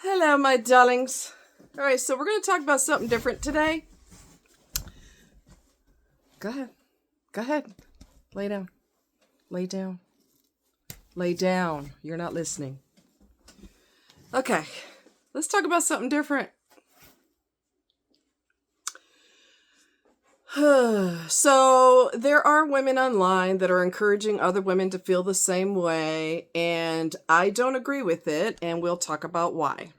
Hello, my darlings. All right, so we're going to talk about something different today. Go ahead. Go ahead. Lay down. Lay down. Lay down. You're not listening. Okay, let's talk about something different. So, there are women online that are encouraging other women to feel the same way, and I don't agree with it, and we'll talk about why.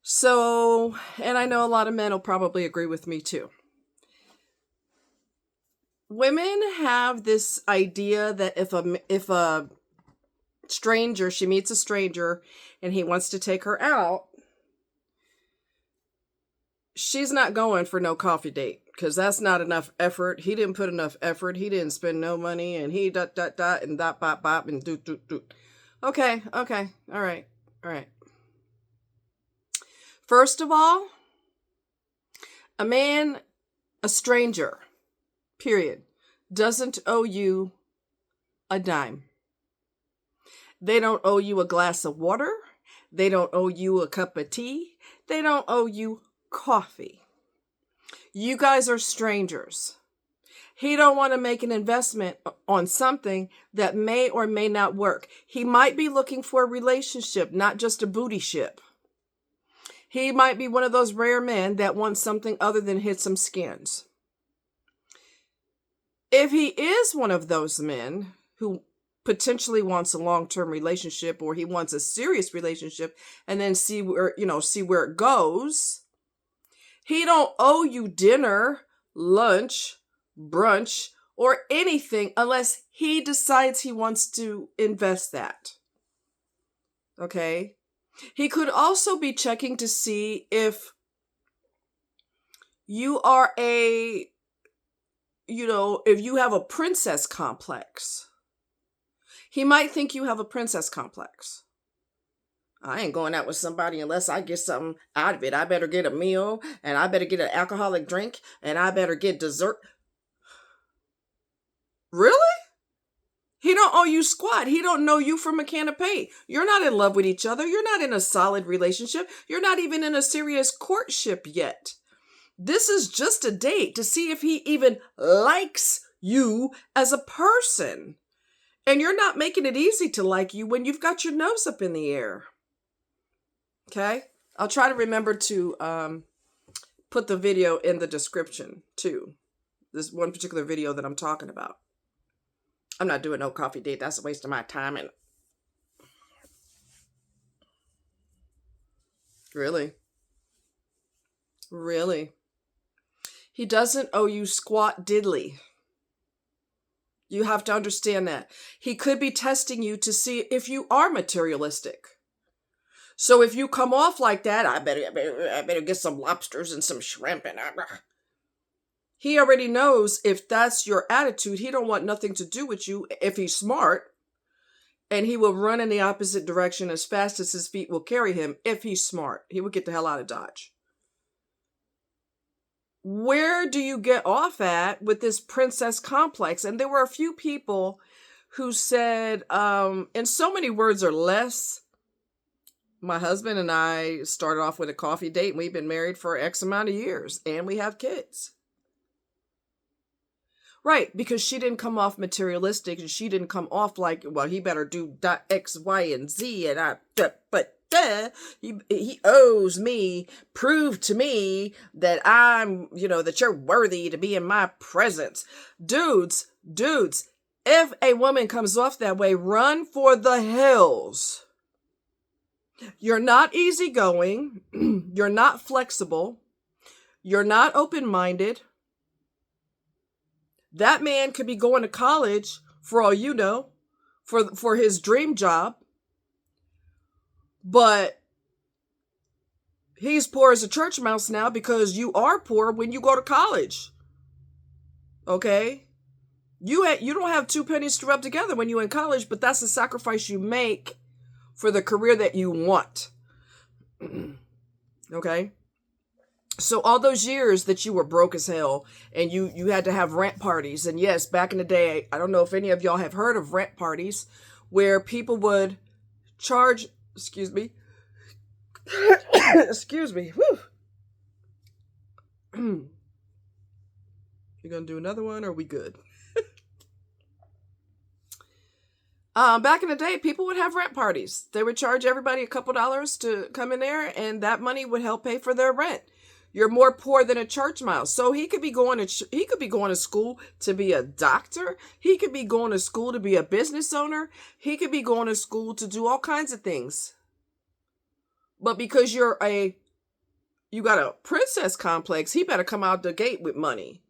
So, and I know a lot of men will probably agree with me too. Women have this idea that if a stranger, she meets a stranger and he wants to take her out, she's not going for no coffee date because that's not enough effort. He didn't put enough effort. He didn't spend no money, and he dot and dot bop bop and do. Okay, all right. First of all, a man, a stranger, period, doesn't owe you a dime. They don't owe you a glass of water. They don't owe you a cup of tea. They don't owe you coffee. You guys are strangers. He don't want to make an investment on something that may or may not work. He might be looking for a relationship, not just a booty ship. He might be one of those rare men that wants something other than hit some skins. If he is one of those men who potentially wants a long-term relationship, or he wants a serious relationship and then see where it goes, he don't owe you dinner, lunch, brunch, or anything unless he decides he wants to invest that. Okay? He could also be checking to see if you are if you have a princess complex. He might think you have a princess complex. I ain't going out with somebody unless I get something out of it. I better get a meal, and I better get an alcoholic drink, and I better get dessert. Really? He don't owe you squat. He don't know you from a can of paint. You're not in love with each other. You're not in a solid relationship. You're not even in a serious courtship yet. This is just a date to see if he even likes you as a person. And you're not making it easy to like you when you've got your nose up in the air. Okay? I'll try to remember to put the video in the description too. This one particular video that I'm talking about. I'm not doing no coffee date. That's a waste of my time. And Really? He doesn't owe you squat diddly. You have to understand that. He could be testing you to see if you are materialistic. So if you come off like that, I better get some lobsters and some shrimp and he already knows if that's your attitude, he don't want nothing to do with you if he's smart. And he will run in the opposite direction as fast as his feet will carry him if he's smart. He would get the hell out of Dodge. Where do you get off at with this princess complex? And there were a few people who said, in so many words or less, my husband and I started off with a coffee date, and we've been married for X amount of years, and we have kids. Right, because she didn't come off materialistic, and she didn't come off like, well, he better do X, Y, and Z, and he owes me, prove to me that that you're worthy to be in my presence. Dudes, if a woman comes off that way, run for the hills. You're not easygoing. You're not flexible. You're not open-minded. That man could be going to college, for all you know, for his dream job. But he's poor as a church mouse now because you are poor when you go to college. Okay? You don't have two pennies to rub together when you're in college, but that's the sacrifice you make for the career that you want. Okay? So all those years that you were broke as hell and you had to have rent parties. And yes, back in the day, I don't know if any of y'all have heard of rent parties where people would charge, Excuse me. You gonna do another one, or are we good? Back in the day, people would have rent parties. They would charge everybody a couple dollars to come in there, and that money would help pay for their rent. You're more poor than a church mouse. So he could be going to school to be a doctor. He could be going to school to be a business owner. He could be going to school to do all kinds of things. But because you got a princess complex, he better come out the gate with money.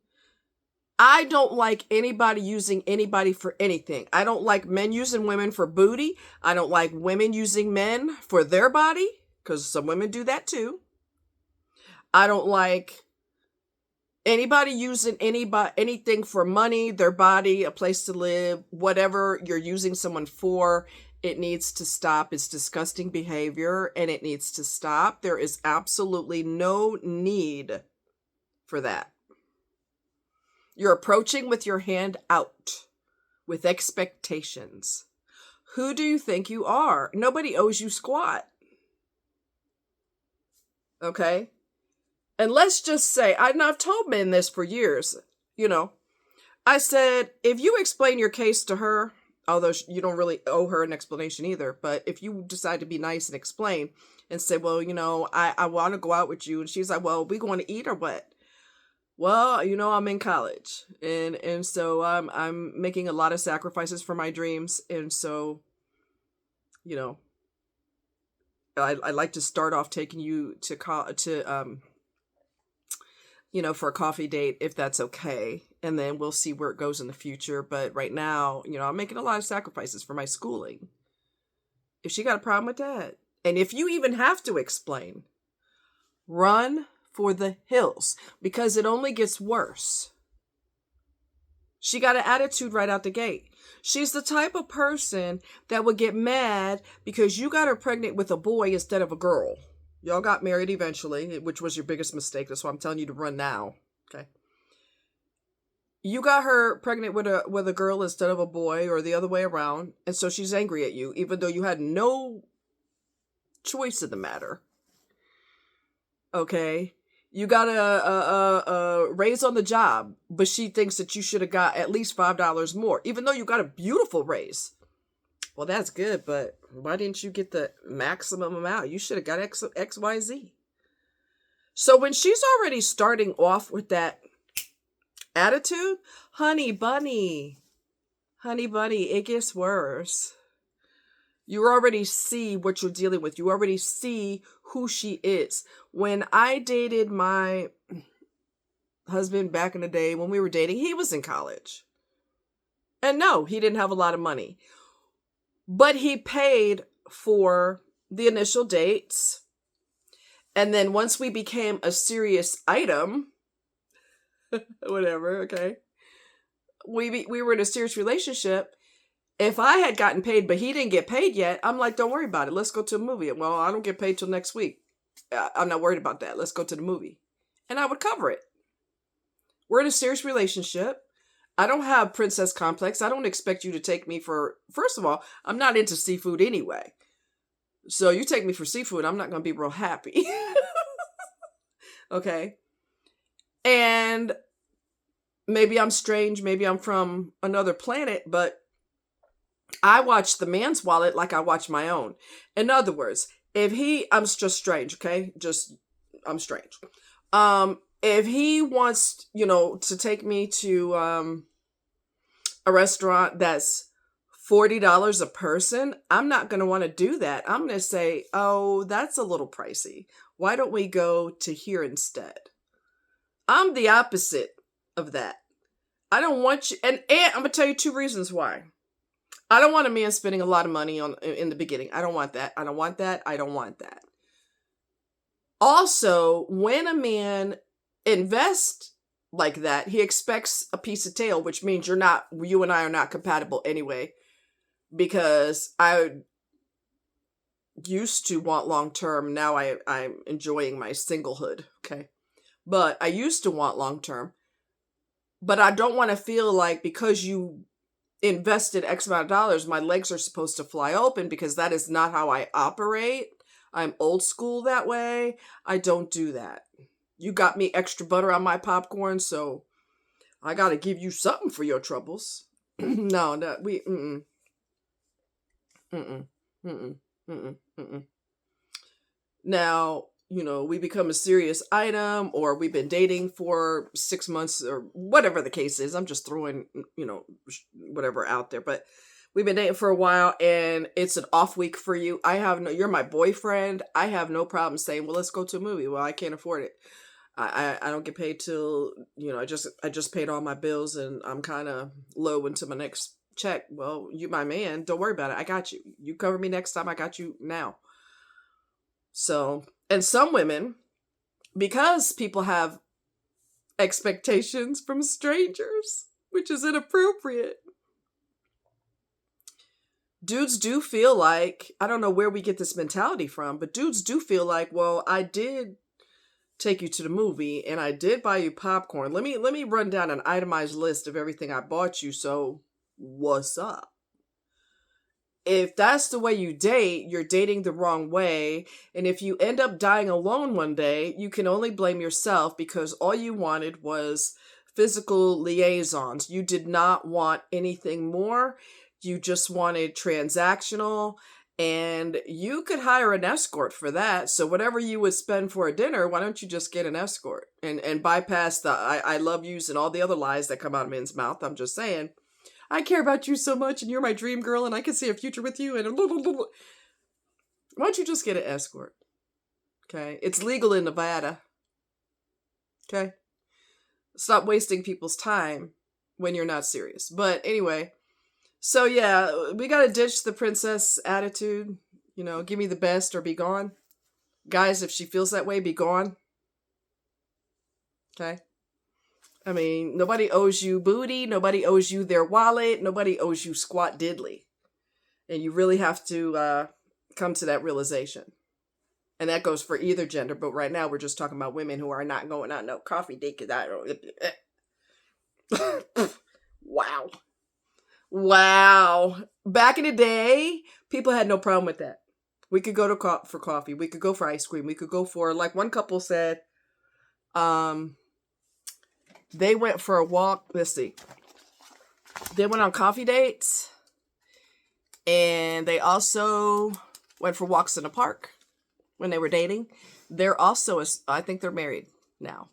I don't like anybody using anybody for anything. I don't like men using women for booty. I don't like women using men for their body, because some women do that too. I don't like anybody using anything for money, their body, a place to live, whatever you're using someone for. It needs to stop. It's disgusting behavior, and it needs to stop. There is absolutely no need for that. You're approaching with your hand out, with expectations. Who do you think you are? Nobody owes you squat. Okay? And let's just say, I've told men this for years, I said, if you explain your case to her, although you don't really owe her an explanation either, but if you decide to be nice and explain and say, well, I want to go out with you. And she's like, well, we going to eat or what? Well, I'm in college, and so I'm making a lot of sacrifices for my dreams, and so, I like to start off taking you to for a coffee date, if that's okay, and then we'll see where it goes in the future. But right now, I'm making a lot of sacrifices for my schooling. If she got a problem with that, and if you even have to explain, run for the hills, because it only gets worse. She got an attitude right out the gate. She's the type of person that would get mad because you got her pregnant with a boy instead of a girl. Y'all got married eventually, which was your biggest mistake. That's why I'm telling you to run now. Okay. You got her pregnant with a girl instead of a boy, or the other way around, and so she's angry at you, even though you had no choice in the matter. Okay. You got a raise on the job, but she thinks that you should have got at least $5 more, even though you got a beautiful raise. Well, that's good, but why didn't you get the maximum amount? You should have got X, Y, Z. So when she's already starting off with that attitude, honey bunny, it gets worse. You already see what you're dealing with. You already see who she is. When I dated my husband back in the day, when we were dating, he was in college. And no, he didn't have a lot of money. But he paid for the initial dates. And then once we became a serious item, whatever, okay, we were in a serious relationship. If I had gotten paid, but he didn't get paid yet, I'm like, don't worry about it. Let's go to a movie. Well, I don't get paid till next week. I'm not worried about that. Let's go to the movie. And I would cover it. We're in a serious relationship. I don't have princess complex. I don't expect you to take me first of all, I'm not into seafood anyway. So you take me for seafood, I'm not going to be real happy. Okay. And maybe I'm strange. Maybe I'm from another planet, but I watch the man's wallet like I watch my own. In other words, I'm just strange, okay? I'm strange. If he wants, to take me to a restaurant that's $40 a person, I'm not going to want to do that. I'm going to say, oh, that's a little pricey. Why don't we go to here instead? I'm the opposite of that. I don't want you, and I'm going to tell you 2 reasons why. I don't want a man spending a lot of money in the beginning. I don't want that. I don't want that. I don't want that. Also, when a man invests like that, he expects a piece of tail, which means you and I are not compatible anyway, because I used to want long-term. Now I'm enjoying my singlehood. Okay. But I used to want long-term, but I don't want to feel like because you invested X amount of dollars, my legs are supposed to fly open, because that is not how I operate. I'm old school that way. I don't do that. You got me extra butter on my popcorn, so I gotta give you something for your troubles. No, no, we, mm-mm, mm-mm, mm-mm, mm-mm. Now, we become a serious item, or we've been dating for 6 months, or whatever the case is. I'm just throwing, whatever out there. But we've been dating for a while and it's an off week for you. You're my boyfriend. I have no problem saying, well, let's go to a movie. Well, I can't afford it. I don't get paid till, I just paid all my bills and I'm kind of low into my next check. Well, you my man. Don't worry about it. I got you. You cover me next time. I got you now. So, and some women, because people have expectations from strangers, which is inappropriate, dudes do feel like, I don't know where we get this mentality from, but dudes do feel like, well, I did take you to the movie and I did buy you popcorn. Let me run down an itemized list of everything I bought you. So, what's up? If that's the way you date, you're dating the wrong way. And if you end up dying alone one day, you can only blame yourself because all you wanted was physical liaisons. You did not want anything more. You just wanted transactional. And you could hire an escort for that. So whatever you would spend for a dinner, why don't you just get an escort and bypass the I love yous and all the other lies that come out of men's mouth. I'm just saying. I care about you so much and you're my dream girl and I can see a future with you and why don't you just get an escort? Okay. It's legal in Nevada. Okay. Stop wasting people's time when you're not serious. But anyway, so yeah, we gotta ditch the princess attitude. Give me the best or be gone. Guys, if she feels that way, be gone. Okay. I mean, nobody owes you booty. Nobody owes you their wallet. Nobody owes you squat diddly. And you really have to come to that realization. And that goes for either gender. But right now, we're just talking about women who are not going on no coffee date. Because I don't... Wow. Wow. Back in the day, people had no problem with that. We could go for coffee. We could go for ice cream. We could go for, like one couple said, they went for a walk. Let's see. They went on coffee dates. And they also went for walks in the park when they were dating. They're also, I think they're married now.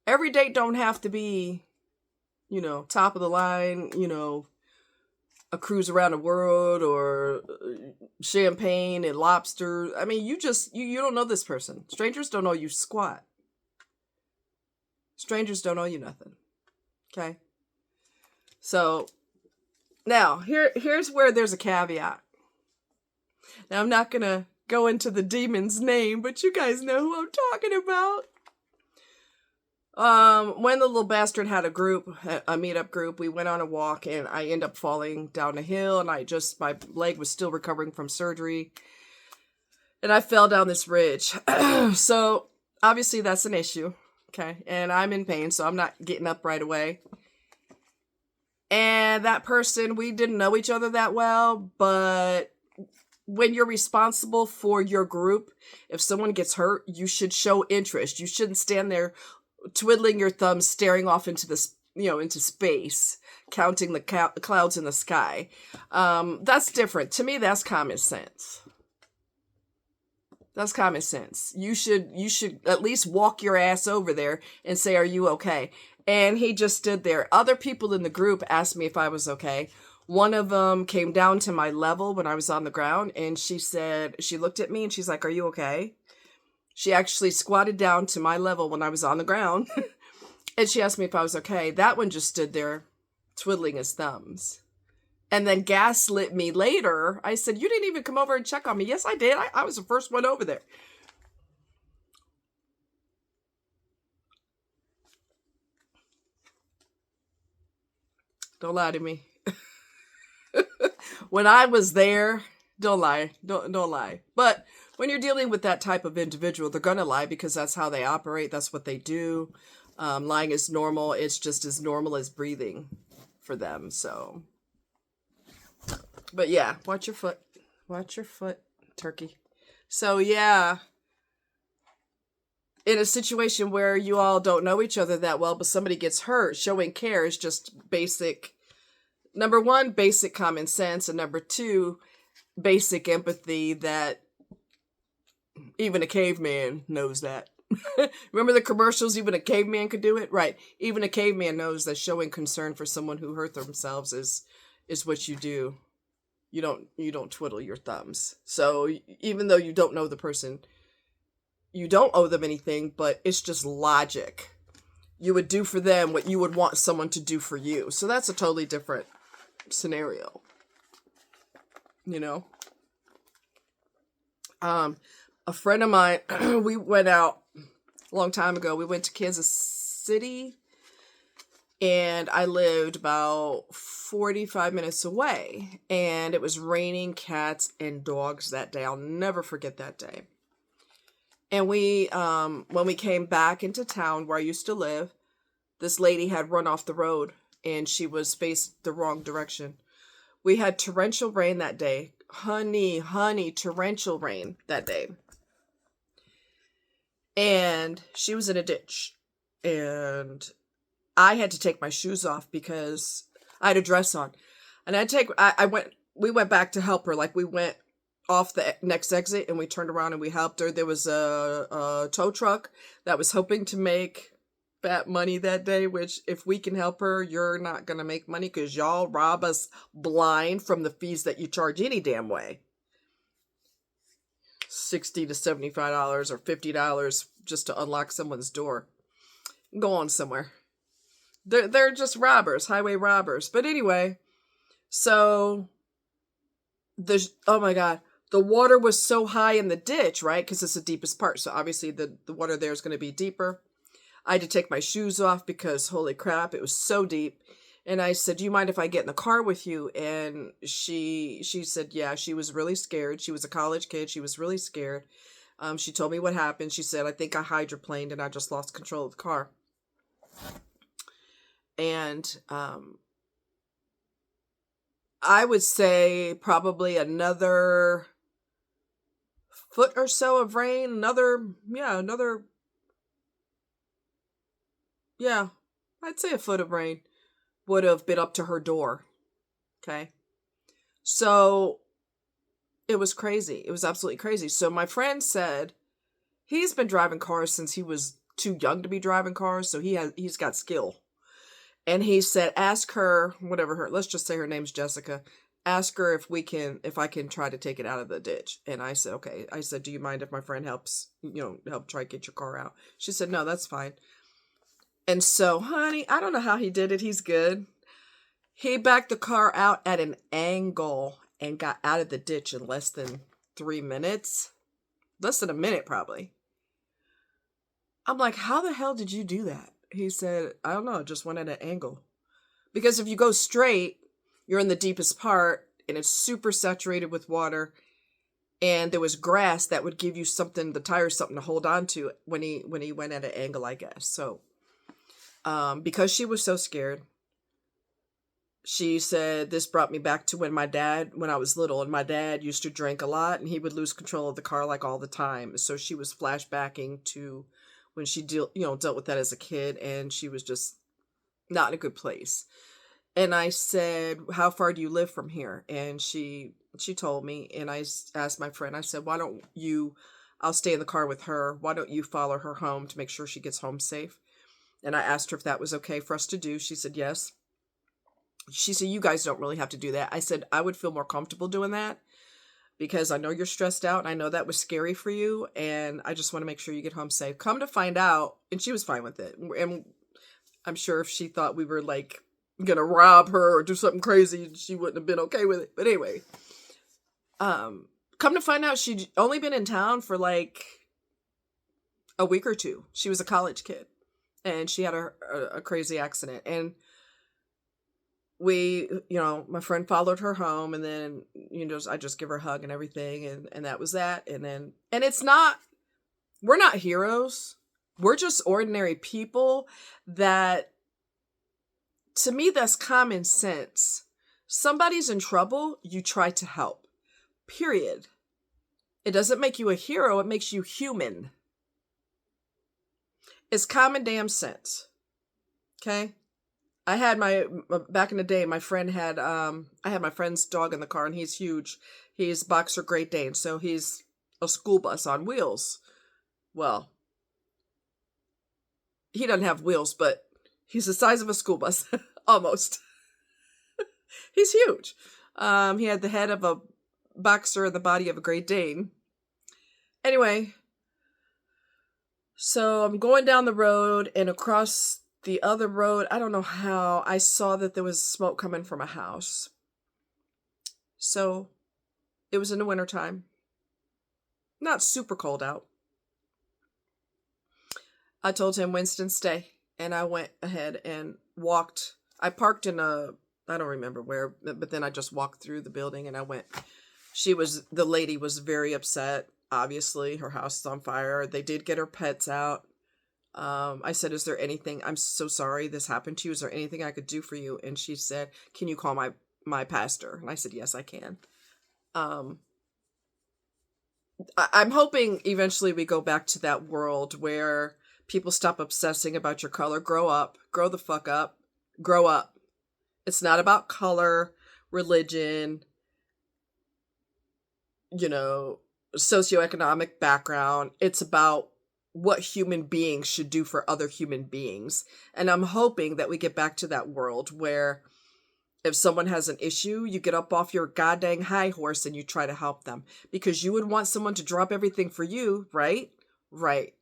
Every date don't have to be, top of the line, a cruise around the world or champagne and lobster. I mean, you don't know this person. Strangers don't know you squat. Strangers don't owe you nothing. Okay? So, now, here's where there's a caveat. Now, I'm not going to go into the demon's name, but you guys know who I'm talking about. When the little bastard had a meetup group, we went on a walk, and I ended up falling down a hill, and my leg was still recovering from surgery, and I fell down this ridge. So, obviously, that's an issue. Okay, and I'm in pain, so I'm not getting up right away. And that person, we didn't know each other that well, but when you're responsible for your group, if someone gets hurt, you should show interest. You shouldn't stand there twiddling your thumbs, staring off into into space, counting the clouds in the sky. That's different. To me, that's common sense. That's common sense. You should at least walk your ass over there and say, are you okay? And he just stood there. Other people in the group asked me if I was okay. One of them came down to my level when I was on the ground and she looked at me and she's like, are you okay? She actually squatted down to my level when I was on the ground and she asked me if I was okay. That one just stood there twiddling his thumbs. And then gaslit me later. I said, you didn't even come over and check on me. Yes, I did. I was the first one over there. Don't lie to me. When I was there, don't lie. Don't lie. But when you're dealing with that type of individual, they're going to lie because that's how they operate. That's what they do. Lying is normal. It's just as normal as breathing for them. So... But yeah, watch your foot. Watch your foot, turkey. So yeah, in a situation where you all don't know each other that well, but somebody gets hurt, showing care is just basic. Number one, basic common sense, and number two, basic empathy that even a caveman knows that. Remember the commercials? Even a caveman could do it, right? Even a caveman knows that showing concern for someone who hurt themselves is what you do. You don't twiddle your thumbs. So even though you don't know the person, you don't owe them anything, but it's just logic. You would do for them what you would want someone to do for you. So that's a totally different scenario. You know? A friend of mine, we went out a long time ago. We went to Kansas City, and I lived about 45 minutes away, and it was raining cats and dogs that day. I'll never forget that day. And we, when we came back into town where I used to live, this lady had run off the road, and she was faced the wrong direction. We had torrential rain that day. Honey, torrential rain that day. And she was in a ditch. And I had to take my shoes off because I had a dress on. And we went back to help her. Like, we went off the next exit and we turned around and we helped her. There was a tow truck that was hoping to make fat money that day, which if we can help her, you're not going to make money because y'all rob us blind from the fees that you charge any damn way. $60 to $75 or $50 just to unlock someone's door. Go on somewhere. They're just robbers, highway robbers. But anyway, so oh my God, the water was so high in the ditch, right? Because it's the deepest part. So obviously the water there is going to be deeper. I had to take my shoes off because holy crap, it was so deep. And I said, do you mind if I get in the car with you? And she said, yeah, she was really scared. She was a college kid. She was really scared. She told me what happened. She said, I think I hydroplaned and I just lost control of the car. And I would say probably another foot or so of rain. I'd say a foot of rain would have been up to her door. Okay. So it was crazy. It was absolutely crazy. So my friend said he's been driving cars since he was too young to be driving cars. So he's got skill. And he said, ask her, let's just say her name's Jessica. Ask her if I can try to take it out of the ditch. And I said, okay. I said, do you mind if my friend helps try to get your car out? She said, no, that's fine. And so, honey, I don't know how he did it. He's good. He backed the car out at an angle and got out of the ditch in less than 3 minutes. Less than a minute, probably. I'm like, how the hell did you do that? He said, I don't know, just went at an angle. Because if you go straight, you're in the deepest part, and it's super saturated with water, and there was grass that would give you something to hold on to when he went at an angle, I guess. So, because she was so scared, she said this brought me back to when I was little, and my dad used to drink a lot, and he would lose control of the car like all the time. So she was flashbacking to when she dealt with that as a kid, and she was just not in a good place. And I said, how far do you live from here? And she told me, and I asked my friend, I said, I'll stay in the car with her. Why don't you follow her home to make sure she gets home safe? And I asked her if that was okay for us to do. She said, yes. She said, you guys don't really have to do that. I said, I would feel more comfortable doing that because I know you're stressed out and I know that was scary for you. And I just want to make sure you get home safe. Come to find out. And she was fine with it. And I'm sure if she thought we were like going to rob her or do something crazy, she wouldn't have been okay with it. But anyway, come to find out she'd only been in town for like a week or two. She was a college kid and she had a crazy accident. And we, my friend followed her home, and then, I just give her a hug and everything. And that was that. And we're not heroes. We're just ordinary people that, to me, that's common sense. Somebody's in trouble, you try to help. Period. It doesn't make you a hero, it makes you human. It's common damn sense. Okay? I had back in the day, my friend had, I had my friend's dog in the car, and he's huge. He's Boxer Great Dane, so he's a school bus on wheels. Well, he doesn't have wheels, but he's the size of a school bus. Almost. He's huge. He had the head of a boxer and the body of a Great Dane. Anyway, so I'm going down the road, and across the other road, I don't know how, I saw that there was smoke coming from a house. So it was in the wintertime. Not super cold out. I told him, Winston, stay. And I went ahead and walked. I parked in I don't remember where, but then I just walked through the building and I went. The lady was very upset. Obviously, her house is on fire. They did get her pets out. I said, is there anything, I'm so sorry this happened to you. Is there anything I could do for you? And she said, can you call my pastor? And I said, yes, I can. I'm hoping eventually we go back to that world where people stop obsessing about your color. Grow up. Grow the fuck up. Grow up. It's not about color, religion, socioeconomic background. It's about what human beings should do for other human beings. And I'm hoping that we get back to that world where if someone has an issue, you get up off your goddamn high horse and you try to help them. Because you would want someone to drop everything for you, right? Right.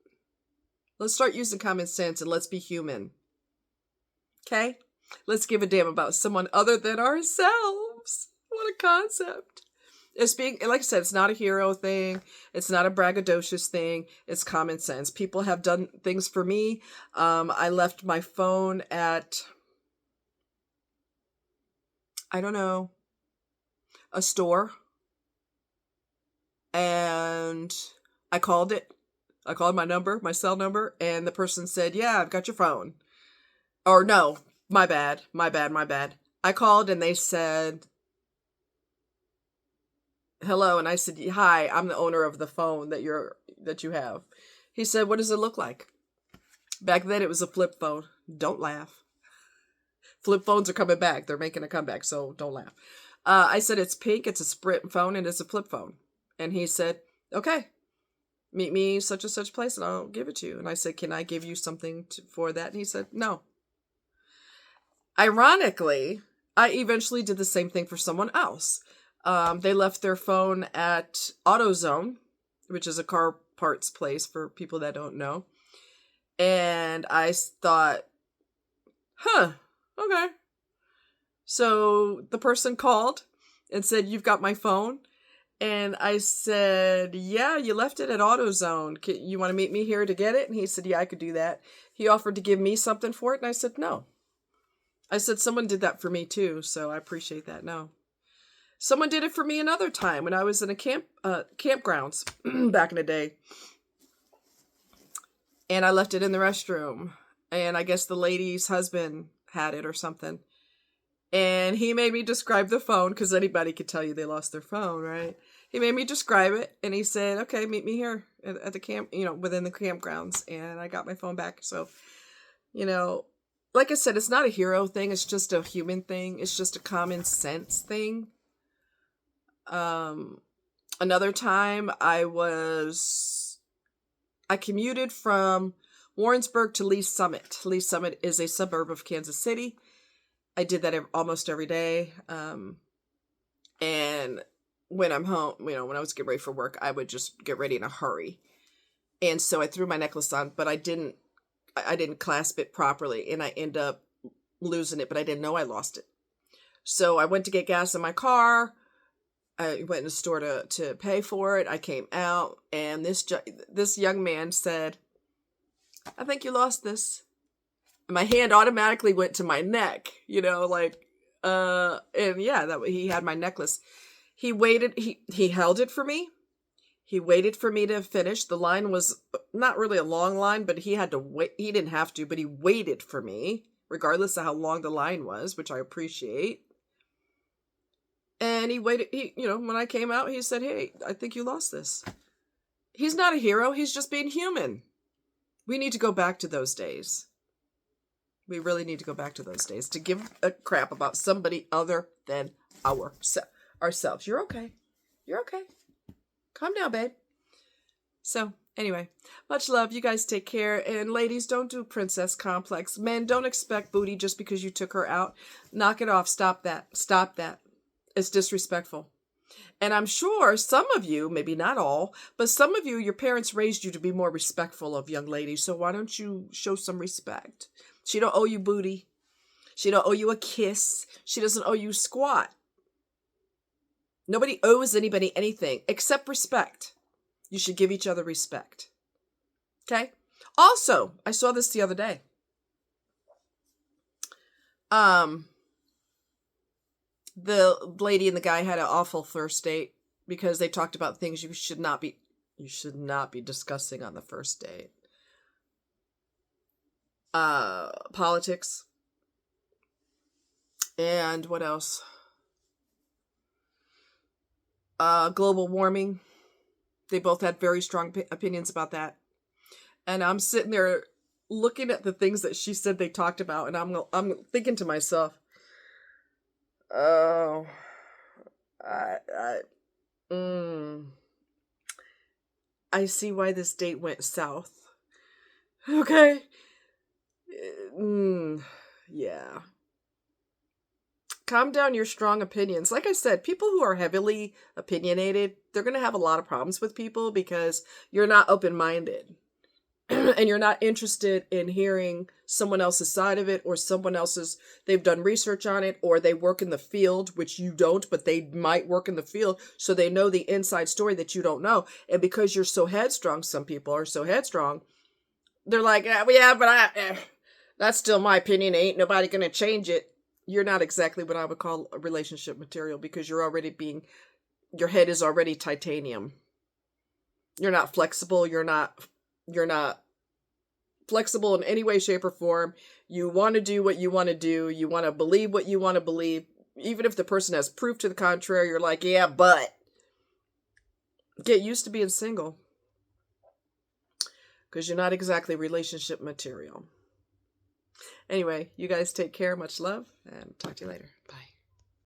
Let's start using common sense and let's be human. Okay? Let's give a damn about someone other than ourselves. What a concept. Like I said, it's not a hero thing. It's not a braggadocious thing. It's common sense. People have done things for me. I left my phone at, I don't know, a store. And I called it. I called my cell number, and the person said, yeah, I've got your phone. Or no, my bad. I called and they said, hello. And I said, hi, I'm the owner of the phone that you have. He said, what does it look like? Back then it was a flip phone. Don't laugh. Flip phones are coming back. They're making a comeback, so don't laugh. I said, it's pink, it's a Sprint phone, and it's a flip phone. And he said, okay, meet me such and such place, and I'll give it to you. And I said, can I give you something for that? And he said, no. Ironically, I eventually did the same thing for someone else. They left their phone at AutoZone, which is a car parts place for people that don't know. And I thought, okay. So the person called and said, you've got my phone. And I said, yeah, you left it at AutoZone. You want to meet me here to get it? And he said, yeah, I could do that. He offered to give me something for it. And I said, no. I said, someone did that for me too. So I appreciate that. No. Someone did it for me another time when I was in a campgrounds back in the day. And I left it in the restroom. And I guess the lady's husband had it or something. And he made me describe the phone, because anybody could tell you they lost their phone, right? He made me describe it, and he said, okay, meet me here at the camp, within the campgrounds. And I got my phone back. So, like I said, it's not a hero thing. It's just a human thing. It's just a common sense thing. Another time I commuted from Warrensburg to Lee Summit. Lee Summit is a suburb of Kansas City. I did that almost every day. And when I'm home, when I was getting ready for work, I would just get ready in a hurry. And so I threw my necklace on, but I didn't clasp it properly, and I end up losing it, but I didn't know I lost it. So I went to get gas in my car. I went in the store to pay for it. I came out, and this young man said, I think you lost this. And my hand automatically went to my neck, and yeah, he had my necklace. He waited, he held it for me. He waited for me to finish. The line was not really a long line, but he had to wait. He didn't have to, but he waited for me, regardless of how long the line was, which I appreciate. And he waited, when I came out, he said, hey, I think you lost this. He's not a hero. He's just being human. We need to go back to those days. We really need to go back to those days to give a crap about somebody other than ourselves. You're okay. You're okay. Calm down, babe. So, anyway, much love. You guys take care. And ladies, don't do princess complex. Men, don't expect booty just because you took her out. Knock it off. Stop that. Stop that. It's disrespectful. And I'm sure some of you, maybe not all, but some of you, your parents raised you to be more respectful of young ladies. So why don't you show some respect? She don't owe you booty. She don't owe you a kiss. She doesn't owe you squat. Nobody owes anybody anything except respect. You should give each other respect. Okay? Also, I saw this the other day. The lady and the guy had an awful first date because they talked about things you should not be discussing on the first date. Politics. And what else? Global warming. They both had very strong opinions about that. And I'm sitting there looking at the things that she said they talked about, and I'm thinking to myself, oh, I see why this date went south. Okay. Yeah. Calm down your strong opinions. Like I said, people who are heavily opinionated, they're going to have a lot of problems with people because you're not open-minded. And you're not interested in hearing someone else's side of it, or someone else's, they've done research on it, or they work in the field, which you don't, but they might work in the field, so they know the inside story that you don't know. And because you're so headstrong, some people are so headstrong, they're like, that's still my opinion. Ain't nobody going to change it. You're not exactly what I would call a relationship material, because you're already your head is already titanium. You're not flexible. You're not flexible in any way, shape, or form. You want to do what you want to do. You want to believe what you want to believe. Even if the person has proof to the contrary, you're like, yeah, but. Get used to being single. Because you're not exactly relationship material. Anyway, you guys take care. Much love. And talk to you later. Bye.